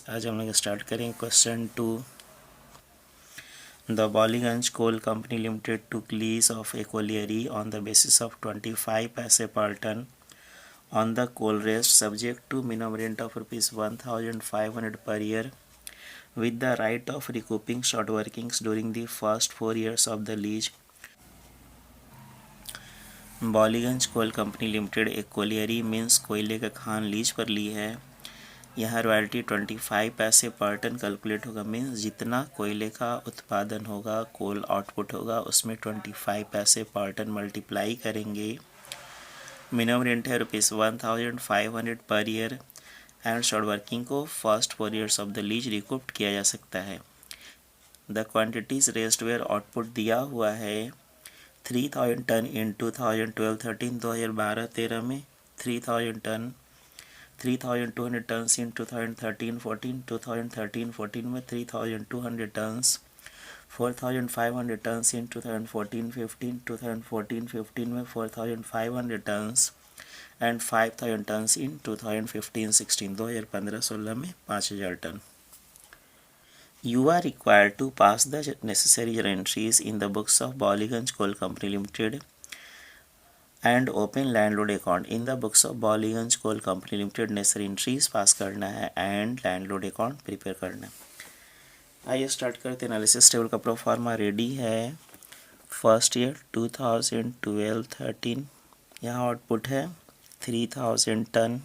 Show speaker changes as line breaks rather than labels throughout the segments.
Friends, आज हम लोग स्टार्ट करें question 2। The Ballygunge coal company limited took lease of a colliery on the basis of 25 पैसे पर ton on the coal raised subject to minimum rent of ₹1500 per year with the right of recouping short workings during the first 4 years of the lease। Ballygunge coal company limited एक colliery means कोयले का Khan lease पर ली है। यहाँ royalty 25 पैसे पर ton calculate होगा, means जितना कोयले का उत्पादन होगा, कोल आउटपुट होगा, उसमें 25 पैसे पर टन मल्टीप्लाई करेंगे। मिनिमम रेंट है ₹1500 per year and short working को first 4 years of the lease recouped किया जा सकता है। The quantities raised were output दिया हुआ है 3000 टन इन 2012-13 2012-13 में, 3000 टन 3200 टन्स इन 2013-14 2013-14 में, 3200 टन्स 4500 टन्स इन 2014-15 2014-15 में, 4500 टन्स एंड 5000 टन्स इन 2015-16 2015-16 में 5000 ton. You are required to pass the necessary entries in the books of Ballygunge Coal Company Limited and open land load account in the books of Ballygunge Coal Company Limited। necessary entries पास करना है and land load account prepare करना है। आइए start करते हैं। Analysis table का proforma ready है। First year 2012-13 यहाँ आउटपुट है 3000 टन।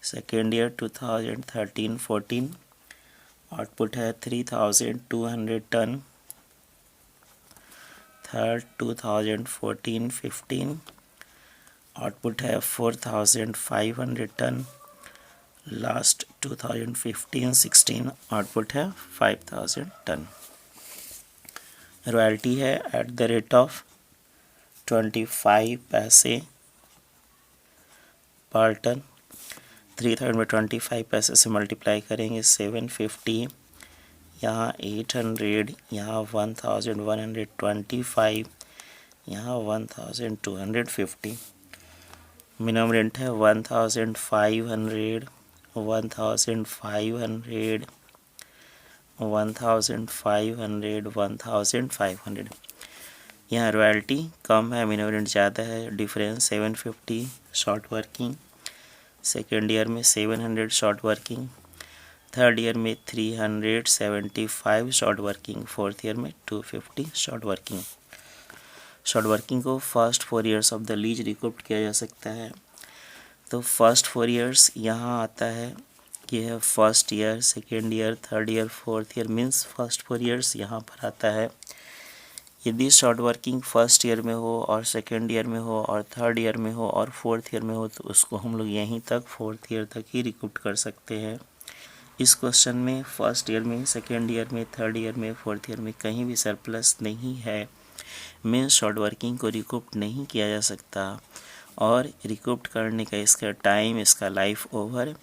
सेकेंड ईयर 2013-14 आउटपुट है 3200 टन। थर्ड 2014-15 आउटपुट है 4500 टन। लास्ट 2015-16 आउटपुट है 5000 टन। रॉयल्टी है एट द रेट ऑफ 25 पैसे पर टन। 3000 में 25 पैसे से मल्टीप्लाई करेंगे 750, यहाँ 800, यहाँ 1125, यहाँ 1250। मिनिमम रेंट है 1500, 1500, 1500, 1500। यहाँ रॉयल्टी कम है, मिनिमम रेंट ज़्यादा है, difference 750 short working. Second year में 700 शॉर्ट वर्किंग, थर्ड ईयर में 375 शॉर्ट वर्किंग, फोर्थ ईयर में 250 शॉर्ट वर्किंग। शॉर्ट वर्किंग को first 4 years of the lease recouped किया जा सकता है। तो फर्स्ट 4 ईयर्स यहाँ आता है कि है first year, second year, third year, fourth year, means first 4 years यहाँ पर आता है। यदि शॉर्ट वर्किंग फर्स्ट ईयर में हो और सेकेंड ईयर में हो और थर्ड ईयर में हो और फोर्थ ईयर में हो तो उसको हम लोग यहीं तक फोर्थ ईयर तक ही रिकूप्ड कर सकते हैं। इस क्वेश्चन में फर्स्ट ईयर में, सेकेंड ईयर में, थर्ड ईयर में, फोर्थ ईयर में कहीं भी सरप्लस नहीं है, मीन्स शॉर्ट वर्किंग को रिकूप्ड नहीं किया जा सकता। और रिकूप्ड करने का इसका टाइम, इसका लाइफ ओवर,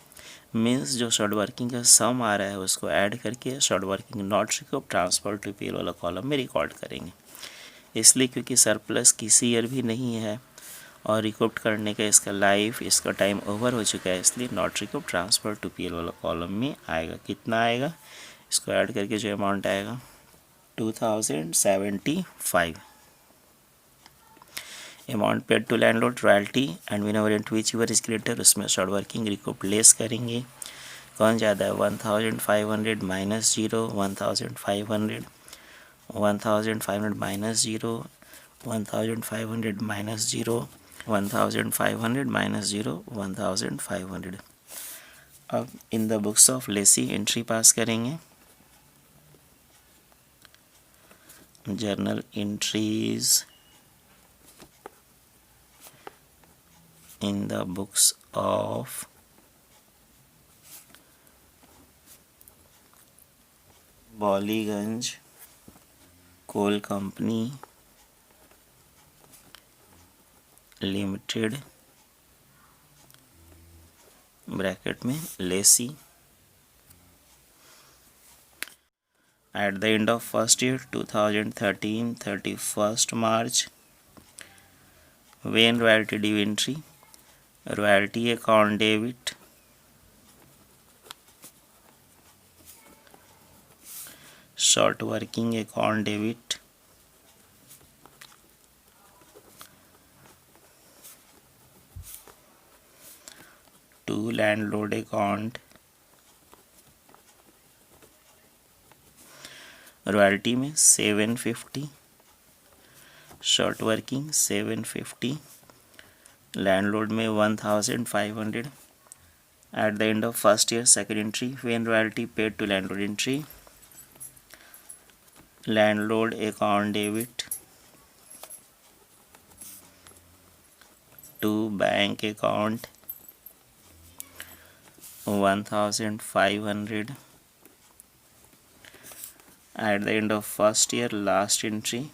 मीन्स जो शॉर्ट वर्किंग का सम आ रहा है उसको ऐड करके short working not recouped transfer to PL वाला कॉलम में रिकॉर्ड करेंगे। इसलिए क्योंकि सरप्लस किसी ईयर भी नहीं है और रिकूप्ड करने का इसका लाइफ, इसका टाइम ओवर हो चुका है, इसलिए not recouped transfer to PL वाला कॉलम में आएगा। कितना आएगा, इसको ऐड करके जो अमाउंट आएगा 2075। Amount paid to landlord, royalty and minimum rent whichever is greater, उसमें शॉर्ट वर्किंग रिकूप्ड लेस करेंगे। कौन ज़्यादा है, 1500 माइनस 0, 1500, 1500 माइनस 0, 1500 माइनस 0, 1500 माइनस 0, 1500। अब in the books of lessee entry pass करेंगे। Journal entries in the books of Ballygunge coal company limited bracket में lessee at the end of first year 2013 31 March when royalty due entry, royalty account debit short working account debit, to landlord account, royalty में 750, short working 750, landlord में 1500. At the end of first year, second entry, when royalty paid to landlord entry, landlord account debit to bank account 1500. At the end of first year, last entry,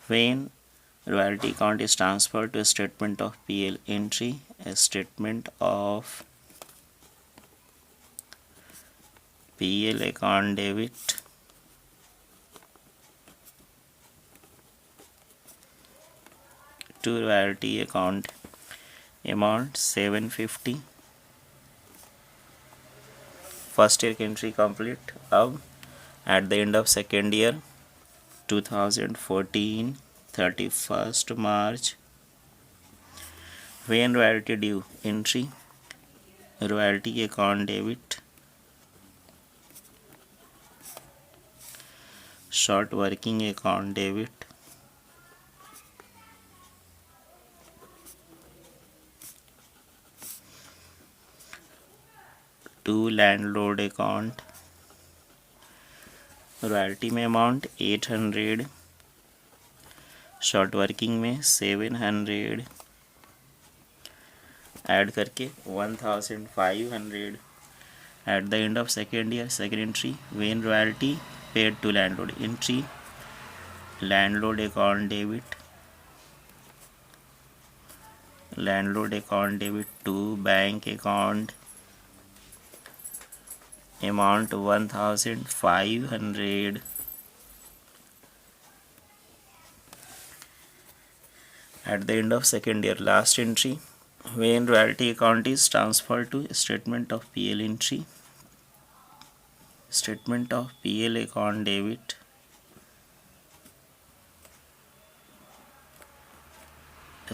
when royalty account is transferred to a statement of PL entry, a statement of PL account debit to royalty account, amount 750. First year की entry complete. अब at the end of second year 2014 31st March, when royalty due entry, royalty account debit, short working account debit, to landlord account, royalty में amount 800, short working में 700, add करके 1500. At the end of second year second entry, when royalty paid to landlord entry, landlord account debit, landlord account debit to bank account, amount 1500. At the end of second year last entry, when royalty account is transferred to statement of PL entry, statement of PL account debit,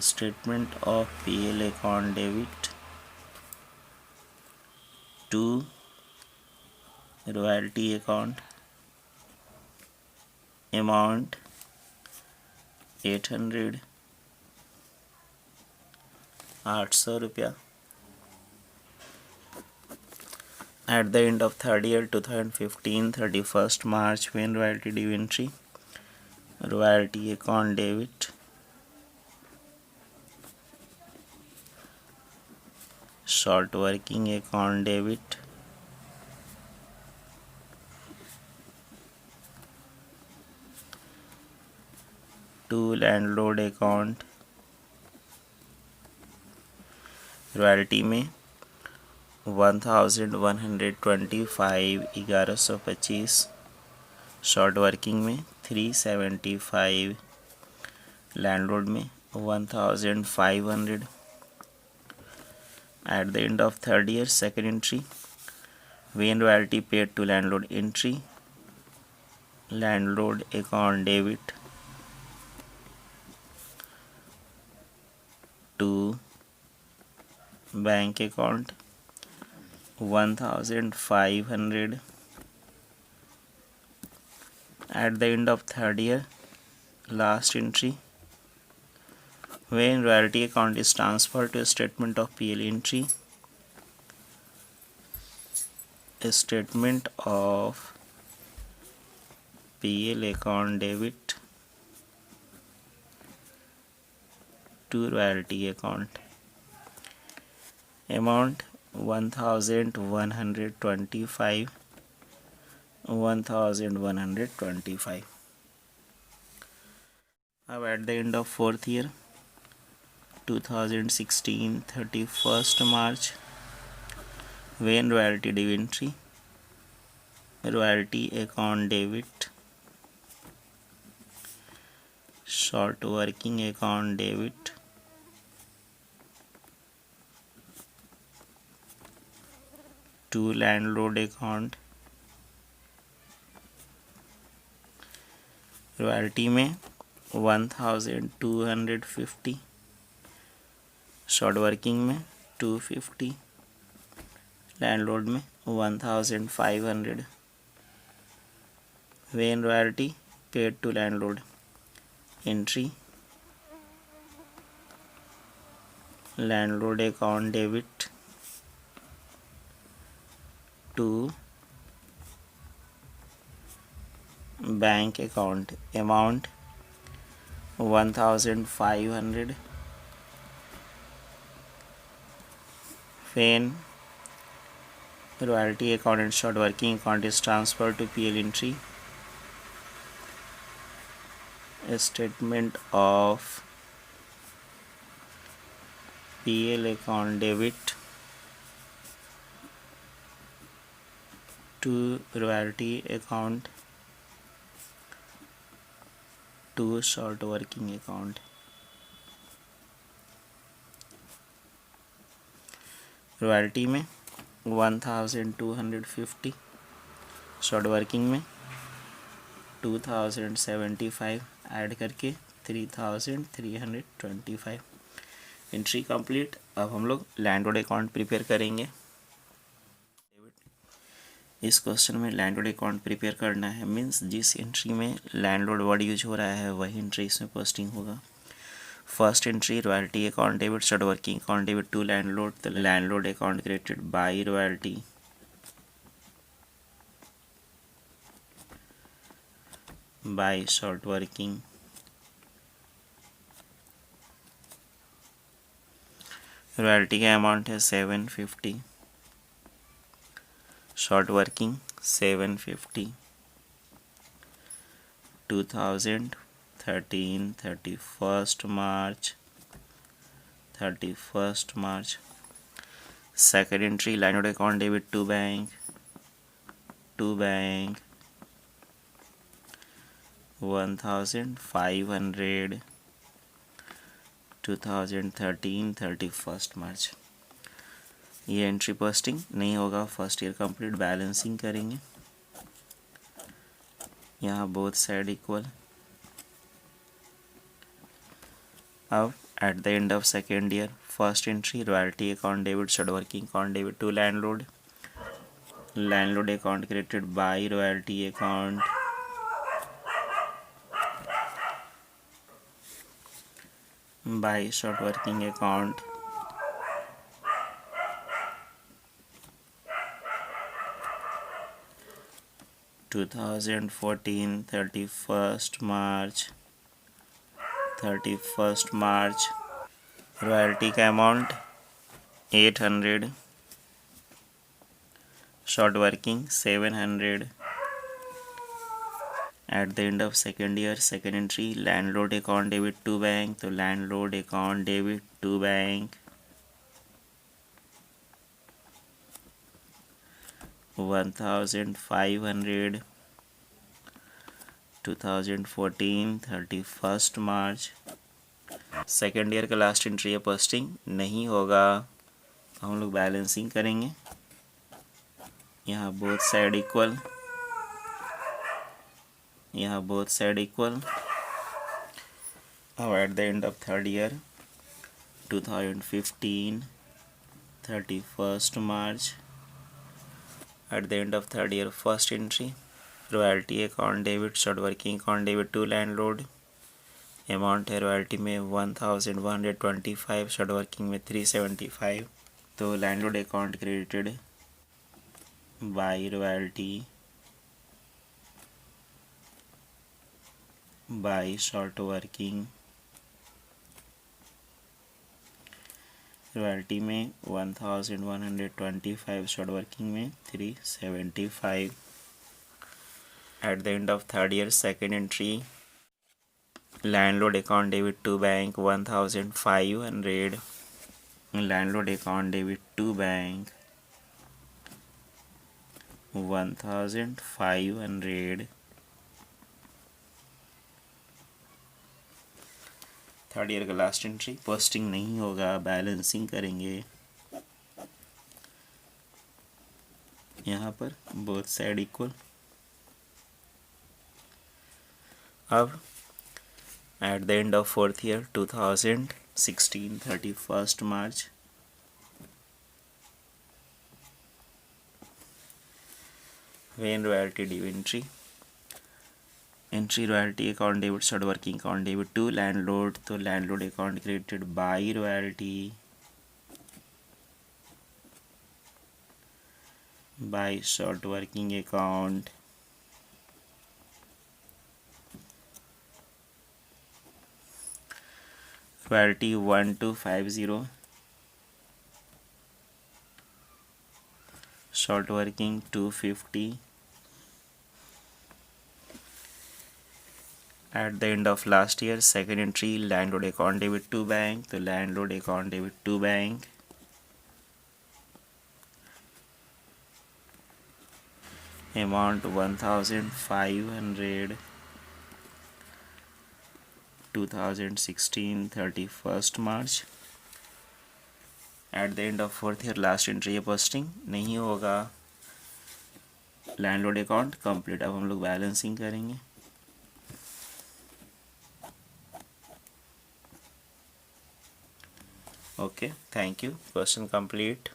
statement of PL account debit to royalty account, amount 800, 800 रुपया. Eight the end of third year 2015 31st March, when royalty due entry, royalty account debit, short working account debit, to landlord account, royalty में 1125, 1125, short working में 375, landlord में 1500. At the end of third year second entry, when royalty paid to landlord entry, landlord account debit to bank account 1500. At the end of third year last entry, when royalty account is transferred to a statement of PL entry, a statement of PL account debit to royalty account, amount 1125, 1125. अब at the end of fourth year 2016 31st March, when royalty due entry, royalty account debit, short working account debit, to landlord account, royalty में 1250, short working में 250, landlord में 1500, when royalty paid to landlord, entry landlord account debit to bank account, amount 1500, when royalty account and short working account is transferred to PL entry, a statement of PL account debit to royalty account to short working account. Royalty में 1250, short working में 2075, add करके 3325, entry complete. अब हम लोग landlord account prepare करेंगे। इस question में landlord account prepare करना है, मीन्स जिस एंट्री में लैंडलॉर्ड वर्ड यूज हो रहा है वही एंट्री इसमें पोस्टिंग होगा। First entry royalty account debit short working account debit to landlord, तो landlord account credited by royalty by short working, royalty का अमाउंट है 750, short working 750, 2013 31st March, second entry landlord account debit to bank 1500, 2013 31st March। ये entry posting नहीं होगा, first year complete balancing करेंगे। यहाँ both side equal. अब at the end of second year first entry royalty account debit short working account debit to landlord, landlord account credited by royalty account by short working account, to 31st March, royalty का amount 800, short working 700, at the end of second year second entry landlord account debit to bank, तो landlord account debit to bank 1500, 2014 31st March। Second year का last entry है, posting नहीं होगा, हम लोग balancing करेंगे। यहाँ बोथ साइड इक्वल, यहाँ बोथ साइड इक्वल। अब at the end of third year 2015 31st March, at the end of third year first entry royalty account debit short working account debit to landlord, amount है royalty में 1125, short working में 375, तो landlord account credited by royalty by short working, royalty में 1125, short working में 375। At the end of third year second entry landlord account debit to bank 1500, landlord account debit to bank 1500, third year का last entry posting नहीं होगा, balancing करेंगे। यहाँ पर both side equal. अब at the end of fourth year 2016 31st March when royalty due entry royalty account debit start working account debit to landlord, तो landlord account created by royalty by short working account royalty 1250 short working 250 at the end of last year second entry landlord account debit to bank, तो landlord account debit to bank amount 1500 2016 31st March at the end of fourth year last entry ये posting नहीं होगा landlord account complete. अब हम लोग balancing करेंगे। Okay, thank you, question complete.